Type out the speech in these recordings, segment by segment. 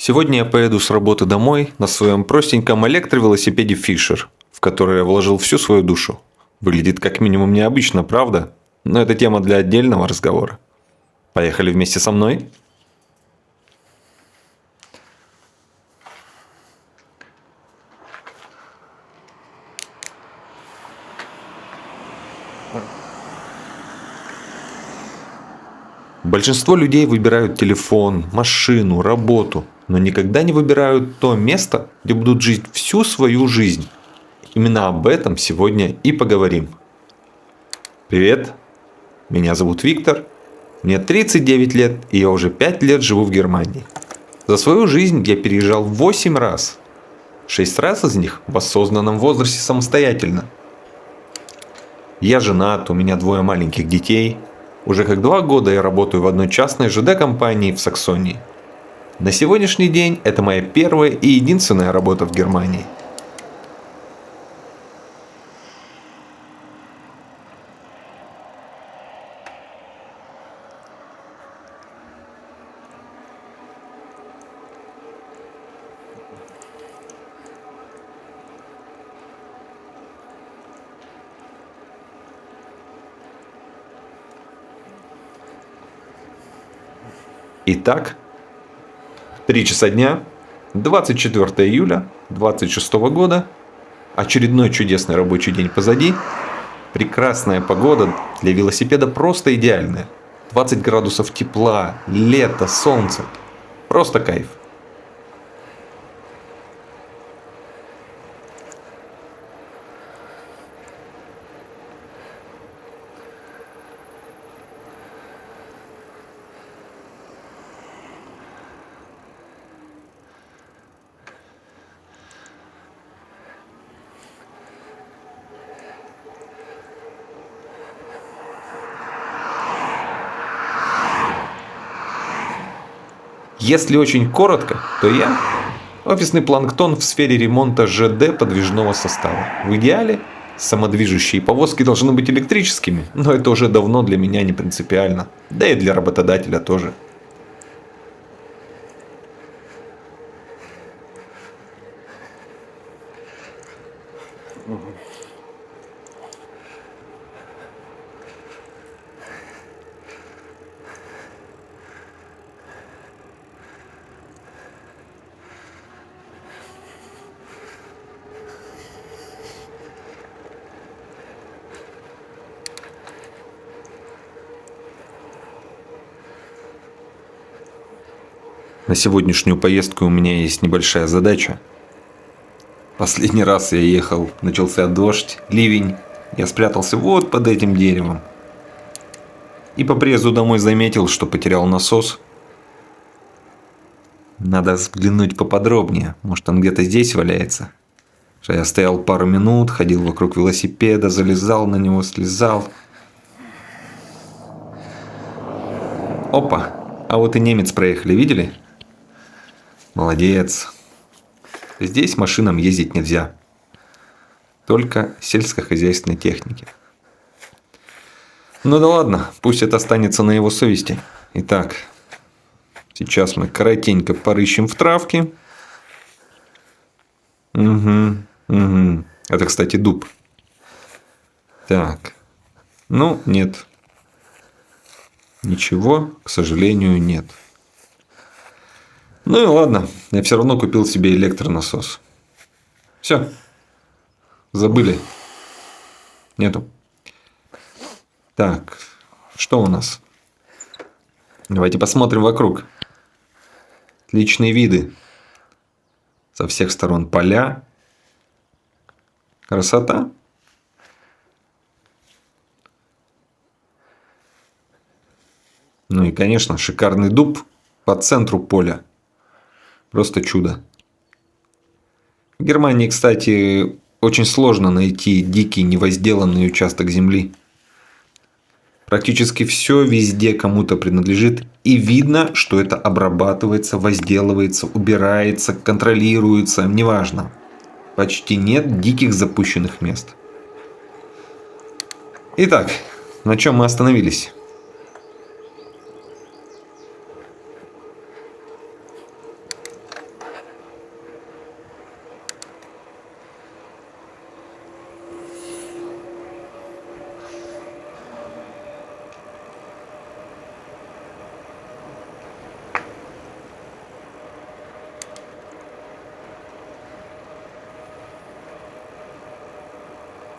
Сегодня я поеду с работы домой на своем простеньком электровелосипеде Fisher, в который я вложил всю свою душу. Выглядит как минимум необычно, правда? Но это тема для отдельного разговора. Поехали вместе со мной? Большинство людей выбирают телефон, машину, работу, но никогда не выбирают то место, где будут жить всю свою жизнь. Именно об этом сегодня и поговорим. Привет, меня зовут Виктор, мне 39 лет, и я уже 5 лет живу в Германии. За свою жизнь я переезжал 8 раз. 6 раз из них в осознанном возрасте самостоятельно. Я женат, у меня 2 маленьких детей. Уже как 2 года я работаю в одной частной ЖД-компании в Саксонии. На сегодняшний день это моя первая и единственная работа в Германии. Итак, 3 часа дня, 24 июля 2026 года, очередной чудесный рабочий день позади, прекрасная погода для велосипеда просто идеальная. 20 градусов тепла, лето, солнце. Просто кайф. Если очень коротко, то я офисный планктон в сфере ремонта ЖД подвижного состава. В идеале самодвижущие повозки должны быть электрическими, но это уже давно для меня не принципиально. Да и для работодателя тоже. На сегодняшнюю поездку у меня есть небольшая задача. Последний раз я ехал, начался дождь, ливень. Я спрятался вот под этим деревом. И по приезду домой заметил, что потерял насос. Надо взглянуть поподробнее. Может, он где-то здесь валяется. Я стоял пару минут, ходил вокруг велосипеда, залезал на него, слезал. Опа! А вот и немец проехали, видели? Молодец. Здесь машинам ездить нельзя. Только сельскохозяйственной технике. Ну да ладно, пусть это останется на его совести. Итак, сейчас мы коротенько порыщем в травке. Угу. Это, кстати, дуб. Так. Ну, нет. Ничего, к сожалению, нет. Ну и ладно, я все равно купил себе электронасос. Все. Забыли. Нету. Так, что у нас? Давайте посмотрим вокруг. Отличные виды. Со всех сторон поля. Красота. Ну и, конечно, шикарный дуб по центру поля. Просто чудо. В Германии, кстати, очень сложно найти дикий невозделанный участок земли. Практически все везде кому-то принадлежит. И видно, что это обрабатывается, возделывается, убирается, контролируется. Неважно. Почти нет диких запущенных мест. Итак, на чем мы остановились?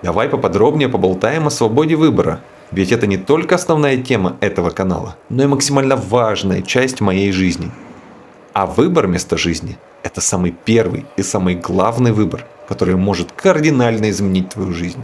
Давай поподробнее поболтаем о свободе выбора. Ведь это не только основная тема этого канала, но и максимально важная часть моей жизни. А выбор места жизни – это самый первый и самый главный выбор, который может кардинально изменить твою жизнь.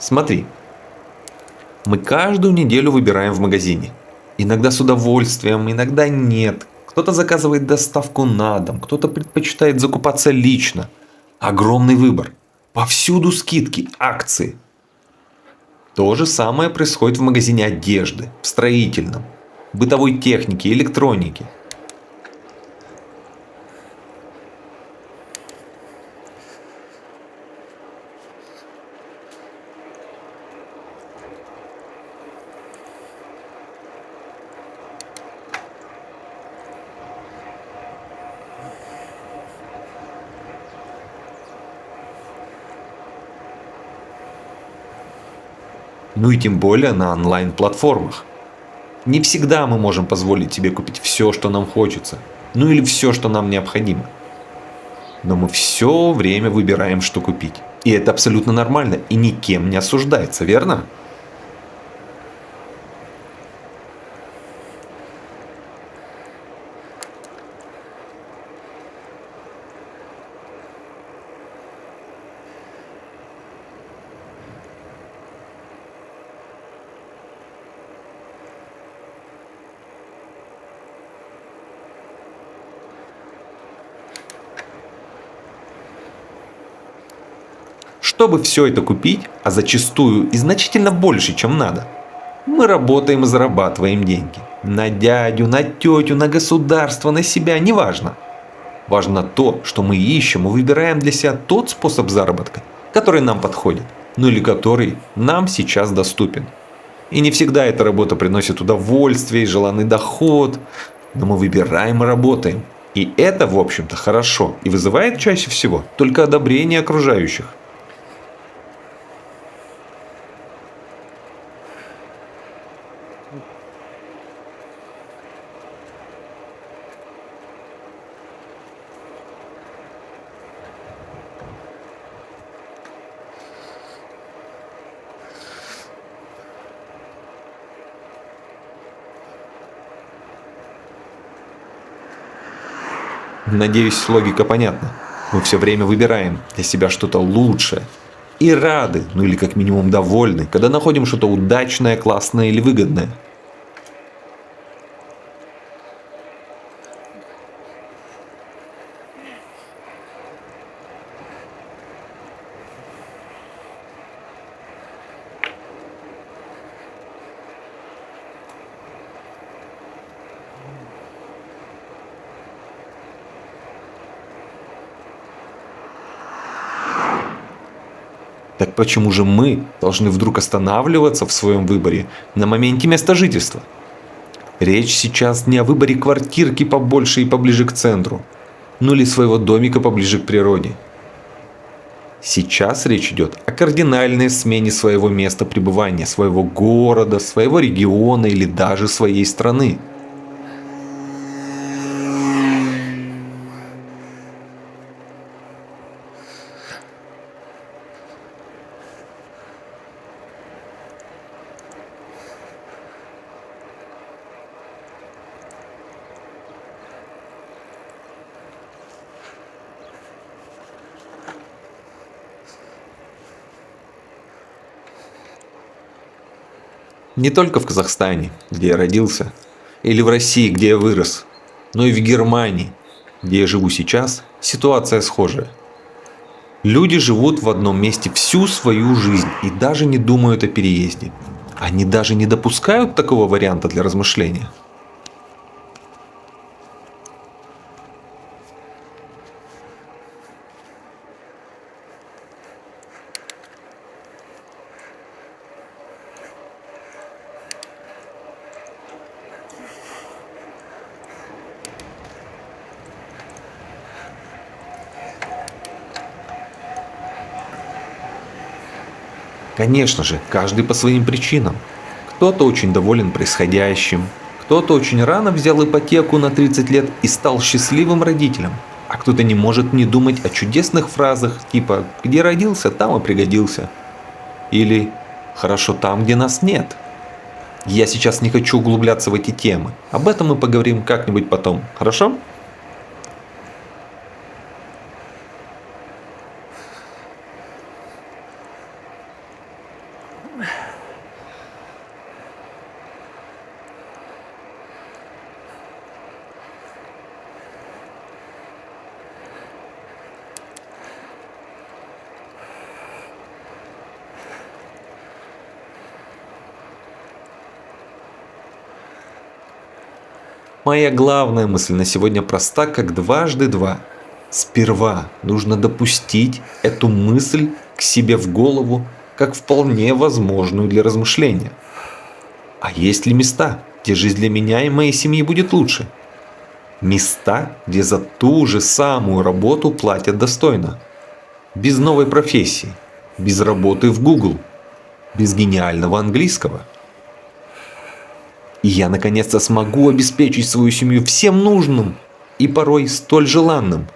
Смотри, мы каждую неделю выбираем в магазине. Иногда с удовольствием, иногда нет. Кто-то заказывает доставку на дом, кто-то предпочитает закупаться лично. Огромный выбор. Повсюду скидки, акции. То же самое происходит в магазине одежды, в строительном, бытовой техники, электроники. Ну и тем более на онлайн-платформах. Не всегда мы можем позволить себе купить все, что нам хочется. Ну или все, что нам необходимо. Но мы все время выбираем, что купить. И это абсолютно нормально и никем не осуждается, верно? Чтобы все это купить, а зачастую и значительно больше, чем надо, мы работаем и зарабатываем деньги. На дядю, на тетю, на государство, на себя, неважно. Важно то, что мы ищем и выбираем для себя тот способ заработка, который нам подходит, ну или который нам сейчас доступен. И не всегда эта работа приносит удовольствие и желанный доход, но мы выбираем и работаем. И это, в общем-то, хорошо и вызывает чаще всего только одобрение окружающих. Надеюсь, логика понятна. Мы все время выбираем для себя что-то лучшее. И рады, ну или как минимум довольны, когда находим что-то удачное, классное или выгодное. Так почему же мы должны вдруг останавливаться в своем выборе на моменте места жительства? Речь сейчас не о выборе квартирки побольше и поближе к центру, ну или своего домика поближе к природе. Сейчас речь идет о кардинальной смене своего места пребывания, своего города, своего региона или даже своей страны. Не только в Казахстане, где я родился, или в России, где я вырос, но и в Германии, где я живу сейчас, ситуация схожая. Люди живут в одном месте всю свою жизнь и даже не думают о переезде. Они даже не допускают такого варианта для размышления. Конечно же, каждый по своим причинам. Кто-то очень доволен происходящим, кто-то очень рано взял ипотеку на 30 лет и стал счастливым родителем, а кто-то не может не думать о чудесных фразах типа «где родился, там и пригодился» или «хорошо там, где нас нет». Я сейчас не хочу углубляться в эти темы, об этом мы поговорим как-нибудь потом, хорошо? Моя главная мысль на сегодня проста, как дважды два. Сперва нужно допустить эту мысль к себе в голову, как вполне возможную для размышления. А есть ли места, где жизнь для меня и моей семьи будет лучше? Места, где за ту же самую работу платят достойно. Без новой профессии, без работы в Google, без гениального английского. И я наконец-то смогу обеспечить свою семью всем нужным и порой столь желанным.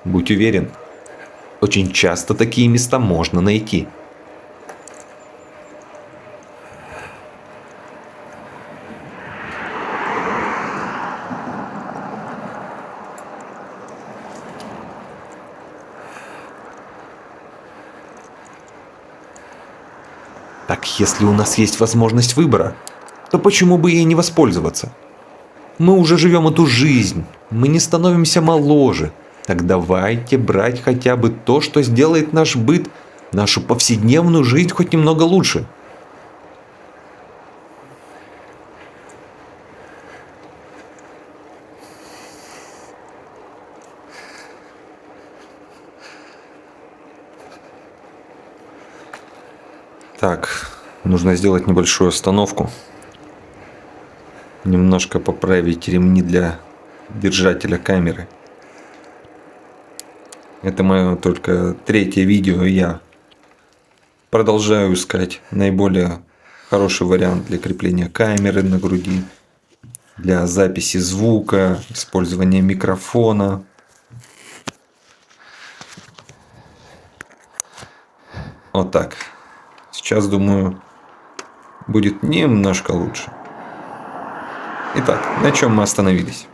Будь уверен, очень часто такие места можно найти. Так если у нас есть возможность выбора, то почему бы ей не воспользоваться? Мы уже живем эту жизнь, мы не становимся моложе. Так давайте брать хотя бы то, что сделает наш быт, нашу повседневную жизнь хоть немного лучше. Так, нужно сделать небольшую остановку. Немножко поправить ремни для держателя камеры. Это мое только третье видео, и я продолжаю искать наиболее хороший вариант для крепления камеры на груди, для записи звука, использования микрофона. Вот так. Сейчас, думаю, будет немножко лучше. Итак, на чем мы остановились?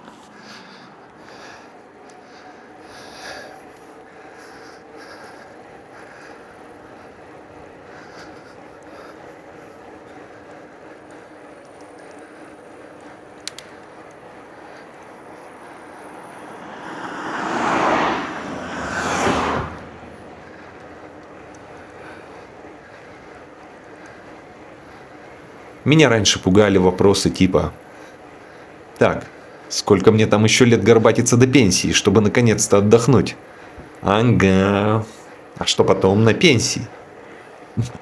Меня раньше пугали вопросы типа «Так, сколько мне там еще лет горбатиться до пенсии, чтобы наконец-то отдохнуть?» Ага, а что потом на пенсии?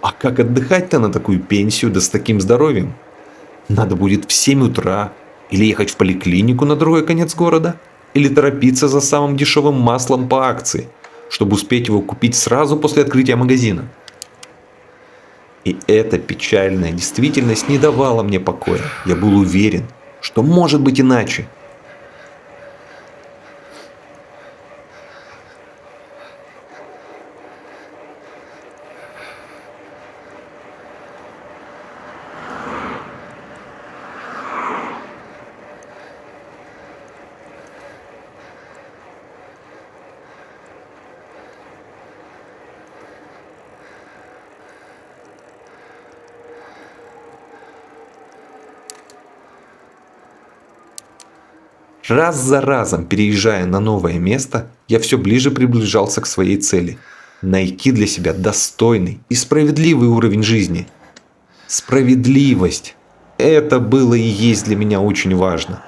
А как отдыхать-то на такую пенсию да с таким здоровьем? Надо будет в 7 утра или ехать в поликлинику на другой конец города, или торопиться за самым дешевым маслом по акции, чтобы успеть его купить сразу после открытия магазина. И эта печальная действительность не давала мне покоя. Я был уверен, что может быть иначе. Раз за разом, переезжая на новое место, я все ближе приближался к своей цели – найти для себя достойный и справедливый уровень жизни. Справедливость Это было и есть для меня очень важно.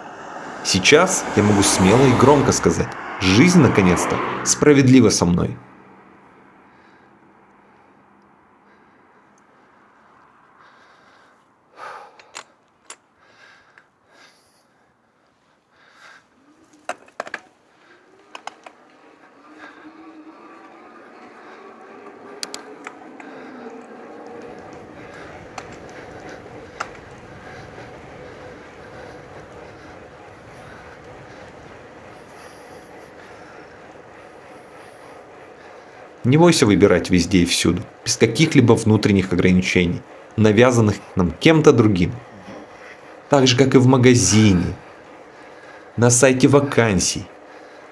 Сейчас я могу смело и громко сказать: жизнь наконец-то справедлива со мной. Не бойся выбирать везде и всюду, без каких-либо внутренних ограничений, навязанных нам кем-то другим. Так же, как и в магазине, на сайте вакансий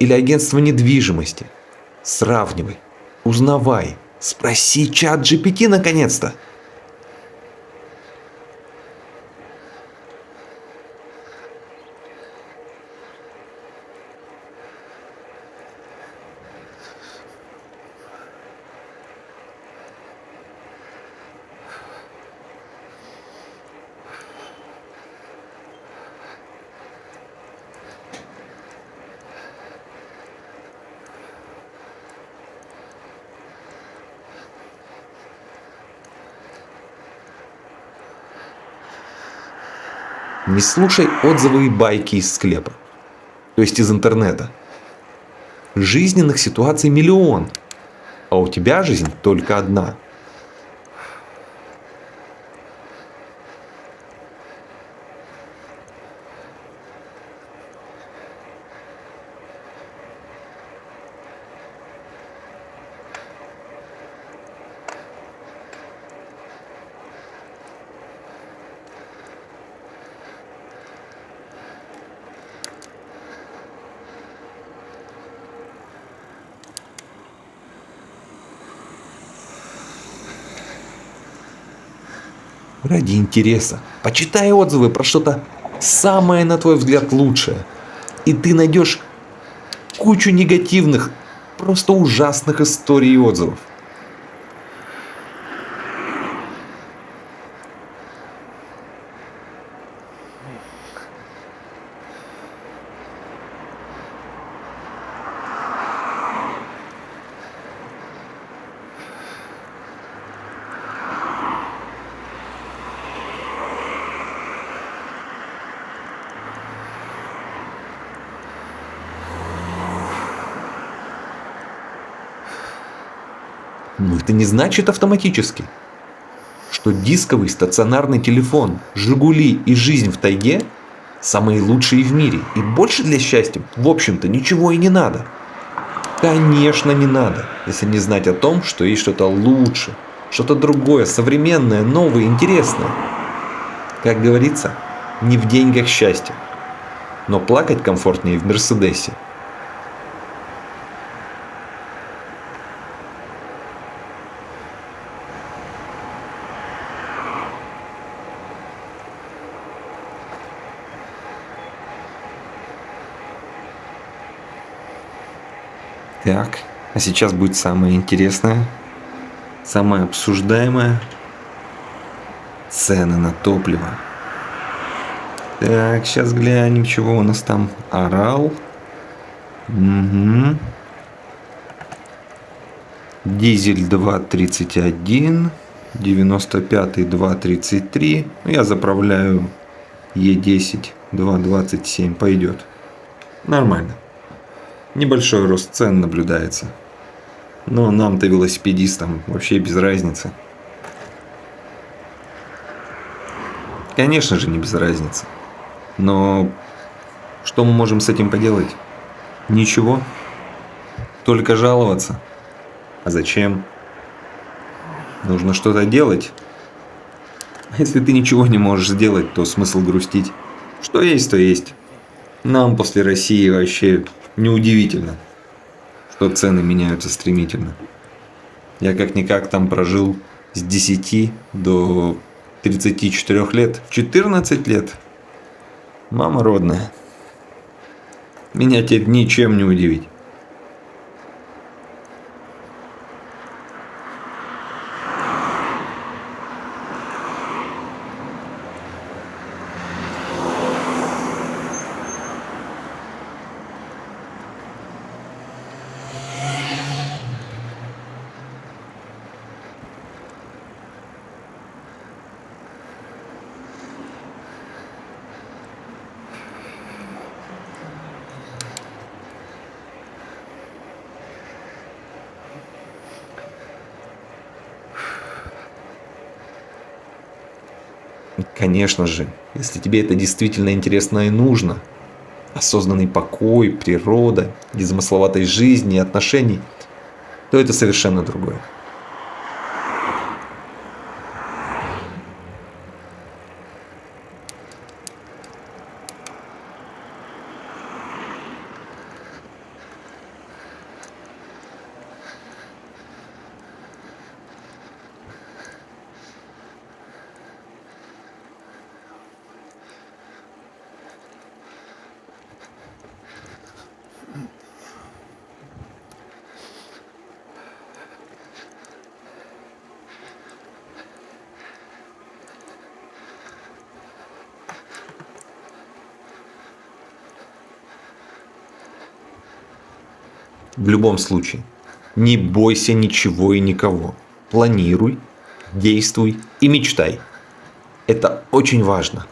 или агентства недвижимости. Сравнивай, узнавай, спроси чат GPT наконец-то. Не слушай отзывы и байки из склепа, то есть из интернета. Жизненных ситуаций миллион, а у тебя жизнь только одна. Ради интереса. Почитай отзывы про что-то самое, на твой взгляд, лучшее. И ты найдешь кучу негативных, просто ужасных историй и отзывов. Но это не значит автоматически, что дисковый стационарный телефон, «Жигули» и жизнь в тайге самые лучшие в мире. И больше для счастья, в общем-то, ничего и не надо. Конечно, не надо, если не знать о том, что есть что-то лучше, что-то другое, современное, новое, интересное. Как говорится, не в деньгах счастье, но плакать комфортнее в Мерседесе. Так, а сейчас будет самое интересное, самое обсуждаемое. Цены на топливо. Так, сейчас глянем, чего у нас там. Орал. Угу. Дизель 2.31. 95 2.33. Я заправляю Е10 2.27. Пойдет. Нормально. Небольшой рост цен наблюдается. Но нам-то, велосипедистам, вообще без разницы. Конечно же, не без разницы. Но что мы можем с этим поделать? Ничего. Только жаловаться. А зачем? Нужно что-то делать. А если ты ничего не можешь сделать, то смысл грустить. Что есть, то есть. Нам после России вообще неудивительно, что цены меняются стремительно. Я как-никак там прожил с 10 до 34 лет. 14 лет. Мама родная. Меня теперь ничем не удивить. Конечно же, если тебе это действительно интересно и нужно, осознанный покой, природа, незамысловатость жизни и отношений, то это совершенно другое. В любом случае, не бойся ничего и никого. Планируй, действуй и мечтай. Это очень важно.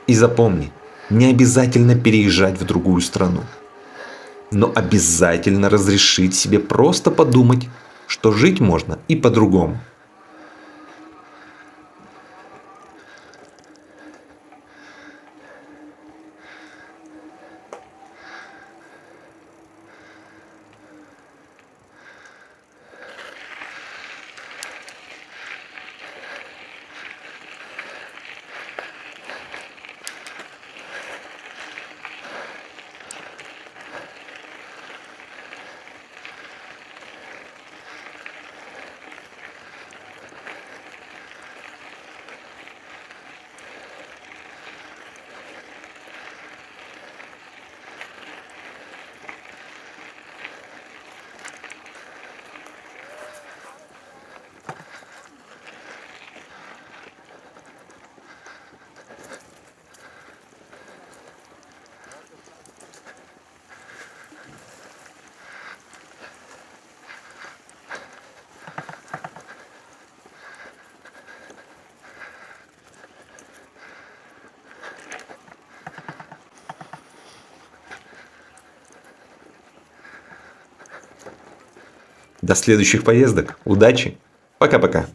И запомни, не обязательно переезжать в другую страну, но обязательно разрешить себе просто подумать, что жить можно и по-другому. До следующих поездок. Удачи. Пока-пока.